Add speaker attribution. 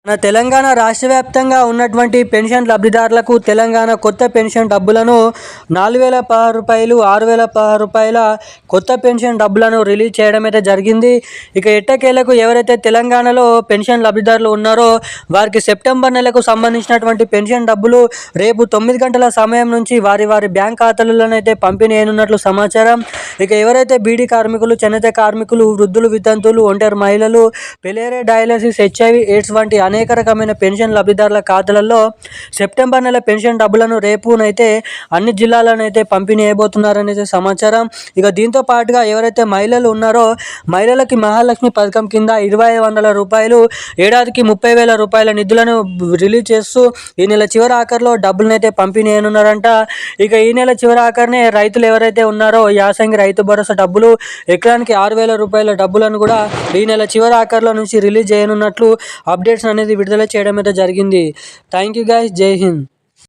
Speaker 1: మన తెలంగాణ రాష్ట్ర వ్యాప్తంగా ఉన్నటువంటి పెన్షన్ లబ్ధిదారులకు తెలంగాణ కొత్త పెన్షన్ డబ్బులను 4,016 రూపాయలు 6,016 రూపాయల కొత్త పెన్షన్ డబ్బులను రిలీజ్ చేయడం అయితే జరిగింది. ఇక ఎట్టకేలకు ఎవరైతే తెలంగాణలో పెన్షన్ లబ్ధిదారులు ఉన్నారో వారికి సెప్టెంబర్ నెలకు సంబంధించినటువంటి పెన్షన్ డబ్బులు రేపు 9 గంటల సమయం నుంచి వారి వారి బ్యాంక్ ఖాతాలలోనైతే పంపిణీ అయినట్లు సమాచారం. ఇక ఎవరైతే బీడీ కార్మికులు, చేనేత కార్మికులు, వృద్ధులు, వితంతువులు, ఒంటరి మహిళలు, పెలేరే డయాలసిస్, HIV ఎయిడ్స్ వంటి అనేక రకమైన పెన్షన్ లబ్ధిదారుల ఖాతాలలో సెప్టెంబర్ నెల పెన్షన్ డబ్బులను రేపునైతే అన్ని జిల్లాలనైతే పంపిణీ అయిపోతున్నారనేది సమాచారం. ఇక దీంతో పాటుగా ఎవరైతే మహిళలు ఉన్నారో మహిళలకి మహాలక్ష్మి పథకం కింద 2,500 రూపాయలు, ఏడాదికి 30,000 రూపాయల నిధులను రిలీజ్ చేస్తూ ఈ నెల చివరి ఆఖరిలో డబ్బులనైతే పంపిణీ అయినున్నారంట. ఇక ఈ నెల చివరి ఆఖరినే రైతులు ఎవరైతే ఉన్నారో యాసంగి రైతు భరోసా డబ్బులు ఎకరానికి 6,000 రూపాయల డబ్బులను కూడా ఈ నెల చివరి ఆఖరిలో నుంచి రిలీజ్ చేయనున్నట్లు అప్డేట్స్ అనేది విడుదల చేయడం అయితే జరిగింది. Thank you guys. జై హింద్.